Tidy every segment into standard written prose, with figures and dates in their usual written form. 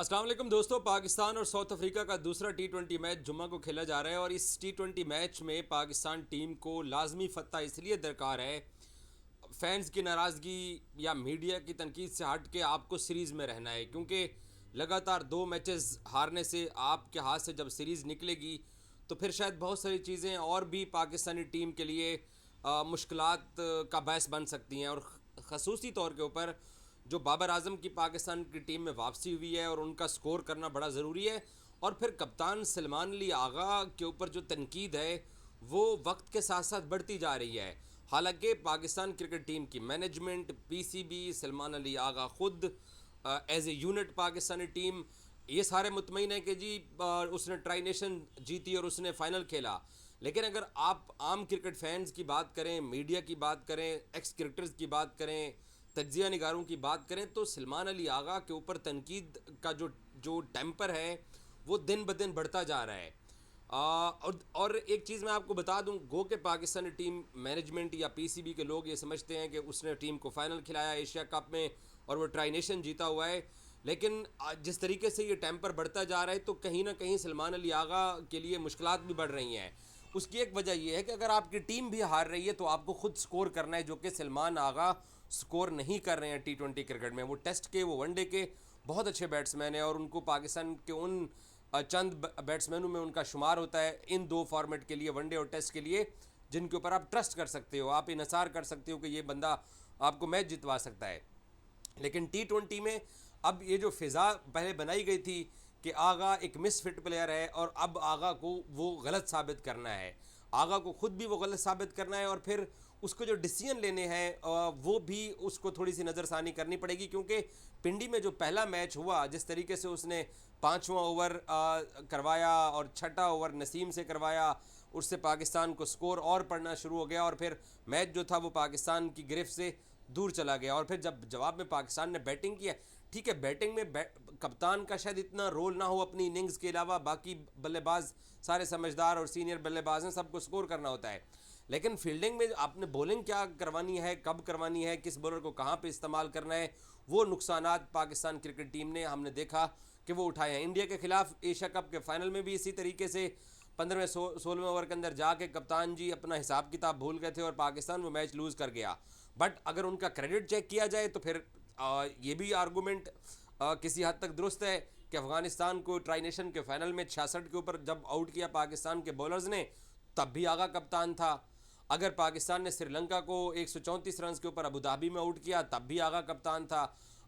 अस्सलाम वालेकुम दोस्तों। पाकिस्तान और साउथ अफ्रीका का दूसरा टी20 मैच जुम्मा को खेला जा रहा है और इस टी20 मैच में पाकिस्तान टीम को लाजमी फतह इसलिए दरकार है, फैंस की नाराज़गी या मीडिया की तनकीद से हट के आपको सीरीज़ में रहना है, क्योंकि लगातार दो मैचेस हारने से आपके हाथ से जब सीरीज़ निकलेगी तो फिर शायद बहुत सारी चीज़ें और भी पाकिस्तानी टीम के लिए मुश्किलात का बायस बन सकती हैं। और ख़ुसूसी तौर के ऊपर जो बाबर आजम की पाकिस्तान की टीम में वापसी हुई है और उनका स्कोर करना बड़ा ज़रूरी है। और फिर कप्तान सलमान अली आगा के ऊपर जो तनकीद है वो वक्त के साथ साथ बढ़ती जा रही है। हालांकि पाकिस्तान क्रिकेट टीम की मैनेजमेंट, पीसीबी, सलमान अली आगा खुद as a unit Pakistani team ये सारे मुतमईन है कि जी उसने ट्राई नेशन जीती और उसने फ़ाइनल खेला। लेकिन अगर आप आम क्रिकेट फैंस की बात करें, मीडिया की बात करें, एक्स क्रिकेटर्स की बात करें, तज्जिया निगारों की बात करें, तो सलमान अली आगा के ऊपर तनकीद का जो जो टेम्पर है वो दिन ब दिन बढ़ता जा रहा है। और एक चीज़ मैं आपको बता दूं, गो के पाकिस्तानी टीम मैनेजमेंट या पीसीबी के लोग ये समझते हैं कि उसने टीम को फाइनल खिलाया एशिया कप में और वो ट्राई नेशन जीता हुआ है। लेकिन जिस तरीके से ये टेम्पर बढ़ता जा रहा है तो कहीं ना कहीं सलमान अली आगा के लिए मुश्किलात भी बढ़ रही हैं। उसकी एक वजह यह है कि अगर आपकी टीम भी हार रही है तो आपको खुद स्कोर करना है, जो कि सलमान आगा स्कोर नहीं कर रहे हैं टी20 क्रिकेट में। वो टेस्ट के, वो वनडे के बहुत अच्छे बैट्समैन हैं और उनको पाकिस्तान के उन चंद बैट्समैनों में उनका शुमार होता है इन दो फॉर्मेट के लिए, वनडे और टेस्ट के लिए, जिनके ऊपर आप ट्रस्ट कर सकते हो, आप इन्हसार कर सकते हो कि ये बंदा आपको मैच जितवा सकता है। लेकिन टी20 में अब ये जो फ़िज़ा पहले बनाई गई थी कि आगा एक मिसफिट प्लेयर है और अब आगा को वो गलत साबित करना है, आगा को खुद भी वो गलत साबित करना है और फिर उसको जो डिसीजन लेने हैं वो भी उसको थोड़ी सी नज़रसानी करनी पड़ेगी। क्योंकि पिंडी में जो पहला मैच हुआ, जिस तरीके से उसने पाँचवां ओवर करवाया और छठा ओवर नसीम से करवाया, उससे पाकिस्तान को स्कोर और पड़ना शुरू हो गया और फिर मैच जो था वो पाकिस्तान की गिरफ्त से दूर चला गया। और फिर जब जवाब में पाकिस्तान ने बैटिंग किया, ठीक है, बैटिंग में कप्तान का शायद इतना रोल ना हो अपनी इनिंग्स के अलावा, बाकी बल्लेबाज सारे समझदार और सीनियर बल्लेबाज हैं, सबको स्कोर करना होता है। लेकिन फील्डिंग में आपने बॉलिंग क्या करवानी है, कब करवानी है, किस बॉलर को कहाँ पे इस्तेमाल करना है, वो नुकसानात पाकिस्तान क्रिकेट टीम ने हमने देखा कि वो उठाए हैं। इंडिया के खिलाफ एशिया कप के फाइनल में भी इसी तरीके से 15वें 16वें ओवर के अंदर जाके कप्तान जी अपना हिसाब किताब भूल गए थे और पाकिस्तान वो मैच लूज़ कर गया। बट अगर उनका क्रेडिट चेक किया जाए तो फिर ये भी आर्गूमेंट किसी हद तक दुरुस्त है कि अफगानिस्तान को ट्राई नेशन के फाइनल में 66 के ऊपर जब आउट किया पाकिस्तान के बॉलर्स ने, तब भी आगा कप्तान था। अगर पाकिस्तान ने श्रीलंका को 134 रन के ऊपर अबू धाबी में आउट किया, तब भी आगा कप्तान था।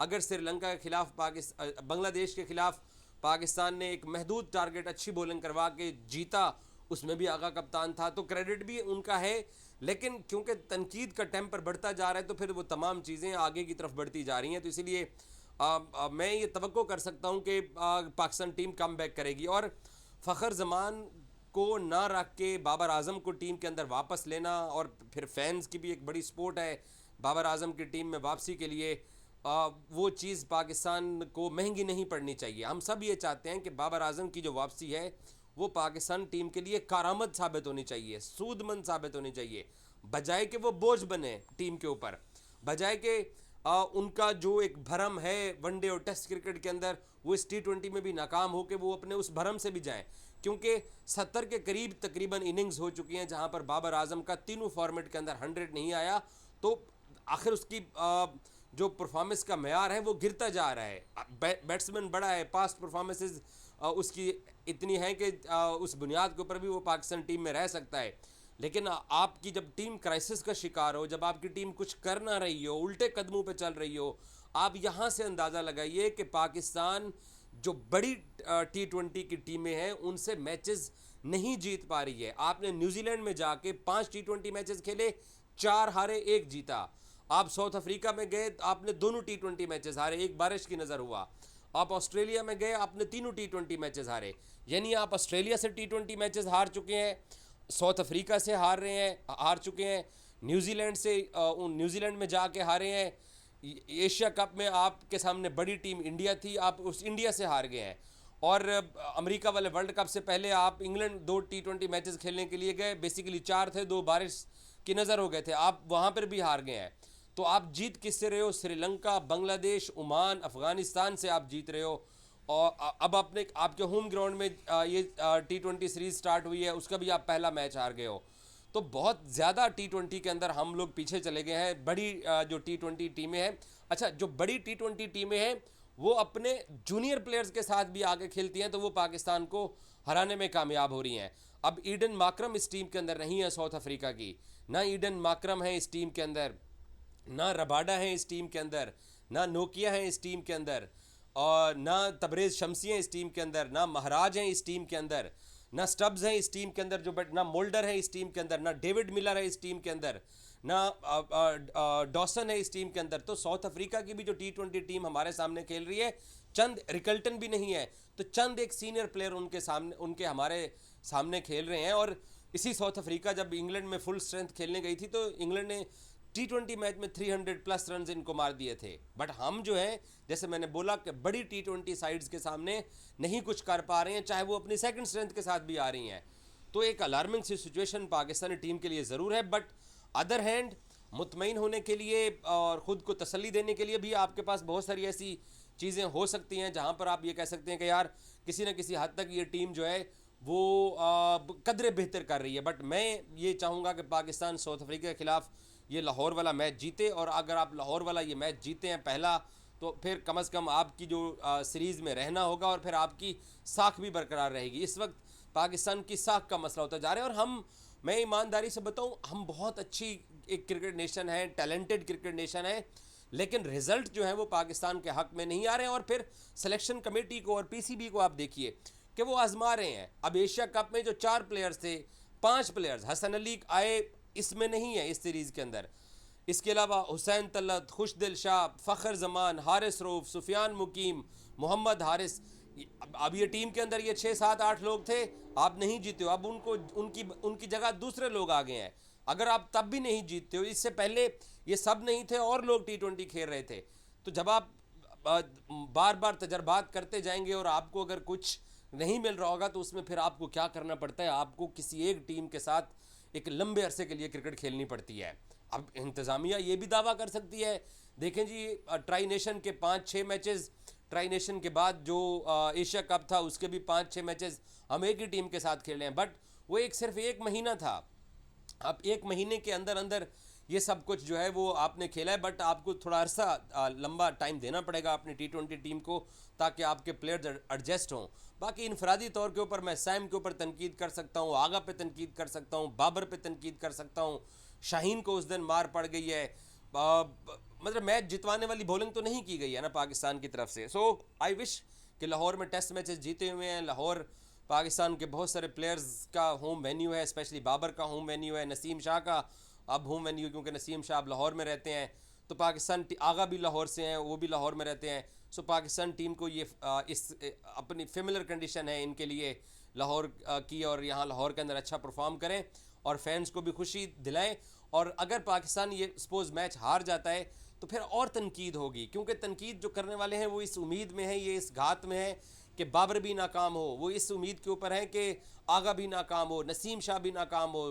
अगर श्रीलंका के खिलाफ बांग्लादेश के खिलाफ पाकिस्तान ने एक महदूद टारगेट अच्छी बॉलिंग करवा के जीता, उसमें भी आगा कप्तान था। तो क्रेडिट भी उनका है, लेकिन क्योंकि तनकीद का टेम्पर बढ़ता जा रहा है तो फिर वो तमाम चीज़ें आगे की तरफ बढ़ती जा रही हैं। तो इसीलिए मैं ये तवक्को कर सकता हूँ कि पाकिस्तान टीम कम बैक करेगी और फ़खर जमान को ना रख के बाबर आजम को टीम के अंदर वापस लेना, और फिर फैंस की भी एक बड़ी सपोर्ट है बाबर आजम की टीम में वापसी के लिए, वो चीज़ पाकिस्तान को महंगी नहीं पड़नी चाहिए। हम सब ये चाहते हैं कि बाबर आजम की जो वापसी है वो पाकिस्तान टीम के लिए कारामद साबित होनी चाहिए, सूदमंद साबित होनी चाहिए, बजाय कि वो बोझ बने टीम के ऊपर, बजाय कि उनका जो एक भरम है वनडे और टेस्ट क्रिकेट के अंदर वो इस टी20 में भी नाकाम हो के वो अपने उस भरम से भी जाएं। क्योंकि 70 के करीब तकरीबन इनिंग्स हो चुकी हैं जहां पर बाबर आजम का तीनों फॉर्मेट के अंदर 100 नहीं आया, तो आखिर उसकी जो परफॉर्मेंस का मेयार है वो गिरता जा रहा है। बैट्समैन बड़ा है, पास्ट परफॉर्मेंसेज उसकी इतनी है कि उस बुनियाद के ऊपर भी वो पाकिस्तान टीम में रह सकता है। लेकिन आपकी जब टीम क्राइसिस का शिकार हो, जब आपकी टीम कुछ कर ना रही हो, उल्टे कदमों पे चल रही हो, आप यहाँ से अंदाज़ा लगाइए कि पाकिस्तान जो बड़ी टी20 की टीमें हैं उनसे मैचेस नहीं जीत पा रही है। आपने न्यूजीलैंड में जाके 5 टी20 मैचेस खेले, 4 हारे 1 जीता। आप साउथ अफ्रीका में गए, आपने दोनों टी20 मैचेस हारे, एक बारिश की नज़र हुआ। आप ऑस्ट्रेलिया में गए, आपने तीनों टी20 मैचेस हारे। यानी आप ऑस्ट्रेलिया से टी20 मैचेस हार चुके हैं, साउथ अफ्रीका से हार चुके हैं, न्यूजीलैंड से न्यूजीलैंड में जाके हारे हैं। एशिया कप में आपके सामने बड़ी टीम इंडिया थी, आप उस इंडिया से हार गए हैं। और अमेरिका वाले वर्ल्ड कप से पहले आप इंग्लैंड 2 टी20 मैचेस खेलने के लिए गए, बेसिकली 4 थे, 2 बारिश की नज़र हो गए थे, आप वहाँ पर भी हार गए हैं। तो आप जीत किससे रहे हो? श्रीलंका, बांग्लादेश, ओमान, अफगानिस्तान से आप जीत रहे हो। और अब अपने आपके होम ग्राउंड में ये T20 सीरीज स्टार्ट हुई है, उसका भी आप पहला मैच हार गए हो। तो बहुत ज़्यादा T20 के अंदर हम लोग पीछे चले गए हैं। बड़ी जो T20 टीमें हैं, अच्छा जो बड़ी T20 टीमें हैं वो अपने जूनियर प्लेयर्स के साथ भी आगे खेलती हैं, तो वो पाकिस्तान को हराने में कामयाब हो रही हैं। अब ईडन माकरम इस टीम के अंदर नहीं है साउथ अफ्रीका की, ना ईडन माकरम है इस टीम के अंदर, ना रबाडा है इस टीम के अंदर, ना नोकिया है इस टीम के अंदर, और ना तबरेज़ शमसी हैं इस टीम के अंदर, ना महाराज हैं इस टीम के अंदर, ना स्टब्स हैं इस टीम के अंदर जो ना मोल्डर है इस टीम के अंदर, ना डेविड मिलर है इस टीम के अंदर, ना डॉसन है इस टीम के अंदर। तो साउथ अफ्रीका की भी जो T20 टीम हमारे सामने खेल रही है, चंद रिकल्टन भी नहीं है, तो चंद एक सीनियर प्लेयर उनके सामने, उनके हमारे सामने खेल रहे हैं। और इसी साउथ अफ्रीका जब इंग्लैंड में फुल स्ट्रेंथ खेलने गई थी तो इंग्लैंड ने T20 मैच में 300 प्लस रन इनको मार दिए थे। बट हम जो है, जैसे मैंने बोला कि बड़ी T20 साइड्स के सामने नहीं कुछ कर पा रहे हैं, चाहे वो अपनी सेकंड स्ट्रेंथ के साथ भी आ रही हैं। तो एक अलार्मिंग सी सिचुएशन पाकिस्तानी टीम के लिए ज़रूर है। बट अदर हैंड मुतमईन होने के लिए और ख़ुद को तसल्ली देने के लिए भी आपके पास बहुत सारी ऐसी चीज़ें हो सकती हैं जहाँ पर आप ये कह सकते हैं कि यार किसी न किसी हद तक ये टीम जो है वो कदरे बेहतर कर रही है। बट मैं ये चाहूँगा कि पाकिस्तान साउथ अफ्रीका के ख़िलाफ़ ये लाहौर वाला मैच जीते, और अगर आप लाहौर वाला ये मैच जीते हैं पहला, तो फिर कम से कम आपकी जो सीरीज़ में रहना होगा और फिर आपकी साख भी बरकरार रहेगी। इस वक्त पाकिस्तान की साख का मसला होता जा रहा है, और मैं ईमानदारी से बताऊं, हम बहुत अच्छी एक क्रिकेट नेशन है, टैलेंटेड क्रिकेट नेशन है, लेकिन रिजल्ट जो है वो पाकिस्तान के हक में नहीं आ रहे हैं। और फिर सिलेक्शन कमेटी को और पीसीबी को आप देखिए कि वो आजमा रहे हैं। अब एशिया कप में जो 4 प्लेयर्स थे, 5 प्लेयर्स, हसन अली आए, इसमें नहीं है इस सीरीज़ के अंदर। इसके अलावा हुसैन तलत, खुशदिल शाह, फ़खर जमान, हारिस रऊफ़, सुफियान मुकीम, मोहम्मद हारिस, अब ये टीम के अंदर ये 6 7 8 लोग थे, आप नहीं जीते हो। अब उनको उनकी जगह दूसरे लोग आ गए हैं। अगर आप तब भी नहीं जीतते हो, इससे पहले ये सब नहीं थे और लोग T20 खेल रहे थे। तो जब आप बार बार तजर्बात करते जाएंगे और आपको अगर कुछ नहीं मिल रहा होगा, तो उसमें फिर आपको क्या करना पड़ता है, आपको किसी एक टीम के साथ एक लंबे अरसे के लिए क्रिकेट खेलनी पड़ती है। अब इंतज़ामिया ये भी दावा कर सकती है, देखें जी ट्राई नेशन के 5-6 मैचेस, ट्राई नेशन के बाद जो एशिया कप था उसके भी 5-6 मैचेस हम एक ही टीम के साथ खेले हैं, बट वो सिर्फ एक महीना था। अब एक महीने के अंदर अंदर ये सब कुछ जो है वो आपने खेला है, बट आपको थोड़ा अरसा लंबा टाइम देना पड़ेगा अपनी T20 टीम को, ताकि आपके प्लेयर्स एडजस्ट हों। बाकी इनफरादी तौर के ऊपर मैं सैम के ऊपर तनकीद कर सकता हूँ, आगा पे तनकीद कर सकता हूँ, बाबर पे तनकीद कर सकता हूँ, शाहीन को उस दिन मार पड़ गई है। मतलब मैच जितवाने वाली बॉलिंग तो नहीं की गई है ना पाकिस्तान की तरफ से। सो आई विश कि लाहौर में टेस्ट मैचेस जीते हुए हैं। लाहौर पाकिस्तान के बहुत सारे प्लेयर्स का होम वेन्यू है, स्पेशली बाबर का होम वेन्यू है, नसीम शाह का अब होम वेन्यू, क्योंकि नसीम शाह अब लाहौर में रहते हैं। तो पाकिस्तान आगा भी लाहौर से हैं, वो भी लाहौर में रहते हैं। सो पाकिस्तान टीम को ये अपनी फेमिलर कंडीशन है इनके लिए लाहौर की, और यहाँ लाहौर के अंदर अच्छा परफॉर्म करें और फैंस को भी खुशी दिलाएं। और अगर पाकिस्तान ये सपोज मैच हार जाता है तो फिर और तनकीद होगी, क्योंकि तनकीद जो करने वाले हैं वो इस उम्मीद में है, ये इस घात में है कि बाबर भी नाकाम हो, वो इस उम्मीद के ऊपर है कि आगा भी नाकाम हो, नसीम शाह भी नाकाम हो।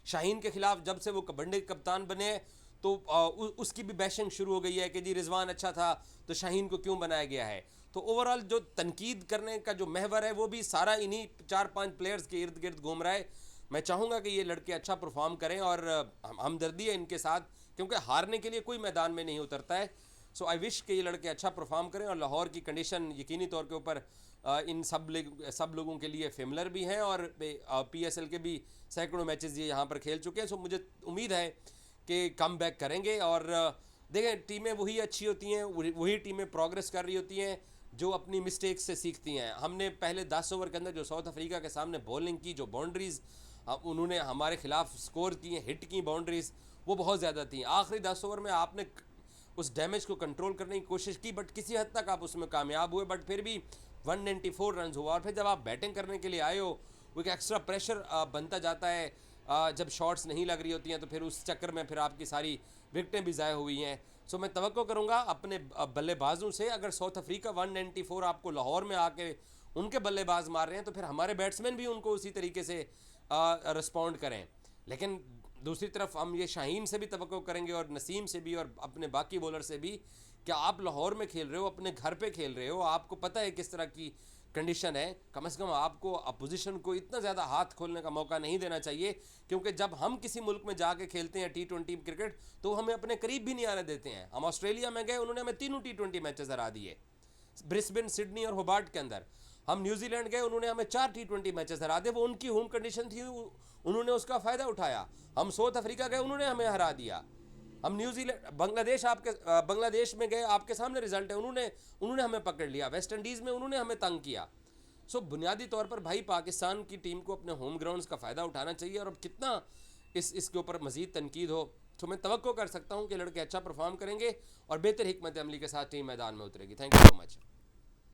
शाहीन के ख़िलाफ़ जब से वो वनडे कप्तान बने तो उसकी भी बैशिंग शुरू हो गई है कि जी रिजवान अच्छा था तो शाहीन को क्यों बनाया गया है। तो ओवरऑल जो तनकीद करने का जो महवर है वो भी सारा इन्हीं 4-5 प्लेयर्स के इर्द गिर्द घूम रहा है। मैं चाहूँगा कि ये लड़के अच्छा परफॉर्म करें, और हमदर्दी है इनके साथ, क्योंकि हारने के लिए कोई मैदान में नहीं उतरता है। सो आई विश कि ये लड़के अच्छा परफॉर्म करें, और लाहौर की कंडीशन यकीनी तौर के ऊपर इन सब लोगों के लिए फेमलर भी हैं, और PSL के भी सैकड़ों मैचेस ये यहाँ पर खेल चुके हैं। सो मुझे उम्मीद है कि कम बैक करेंगे। और देखें, टीमें वही अच्छी होती हैं, वही टीमें प्रोग्रेस कर रही होती हैं जो अपनी मिस्टेक्स से सीखती हैं। हमने पहले 10 ओवर के अंदर जो साउथ अफ्रीका के सामने बॉलिंग की, जो बाउंड्रीज़ उन्होंने हमारे खिलाफ स्कोर किए, हिट की बाउंड्रीज़, वो बहुत ज़्यादा थी। आखिरी 10 ओवर में आपने उस डैमेज को कंट्रोल करने की कोशिश की, बट किसी हद तक आप उसमें कामयाब हुए, बट फिर भी 194 रन हुआ। और फिर जब आप बैटिंग करने के लिए आए हो, वो एक एक्स्ट्रा प्रेशर बनता जाता है, जब शॉट्स नहीं लग रही होती हैं, तो फिर उस चक्कर में फिर आपकी सारी विकटें भी ज़ाय हुई हैं। सो मैं तवक्को करूँगा अपने बल्लेबाजों से, अगर साउथ अफ्रीका 194 आपको लाहौर में आके उनके बल्लेबाज मार रहे हैं, तो फिर हमारे बैट्समैन भी उनको उसी तरीके से रिस्पॉन्ड करें। लेकिन दूसरी तरफ हम ये शाहीन से भी तवक्को करेंगे और नसीम से भी और अपने बाकी बॉलर से भी क्या आप लाहौर में खेल रहे हो, अपने घर पे खेल रहे हो, आपको पता है किस तरह की कंडीशन है। कम से कम आपको अपोजिशन को इतना ज़्यादा हाथ खोलने का मौका नहीं देना चाहिए, क्योंकि जब हम किसी मुल्क में जाके खेलते हैं T20 क्रिकेट तो हमें अपने करीब भी नहीं आने देते हैं। हम ऑस्ट्रेलिया में गए, उन्होंने हमें तीनों T20 मैचेस हरा दिए, ब्रिस्बेन, सिडनी और होबार्ट के अंदर। हम न्यूजीलैंड गए, उन्होंने हमें 4 T20 मैचेस हरा दिए, वो उनकी होम कंडीशन थी, उन्होंने उसका फ़ायदा उठाया। हम साउथ अफ्रीका गए, उन्होंने हमें हरा दिया। हम न्यूजीलैंड, बांग्लादेश में गए, आपके सामने रिजल्ट है, उन्होंने हमें पकड़ लिया। वेस्ट इंडीज़ में उन्होंने हमें तंग किया। सो बुनियादी तौर पर भाई पाकिस्तान की टीम को अपने होम ग्राउंड्स का फ़ायदा उठाना चाहिए, और अब कितना इसके ऊपर मज़ीद तनकीद हो तो मैं तवक्को कर सकता हूँ कि लड़के अच्छा परफॉर्म करेंगे और बेहतर हिकमत अमली के साथ टीम मैदान में उतरेगी। Thank you so much.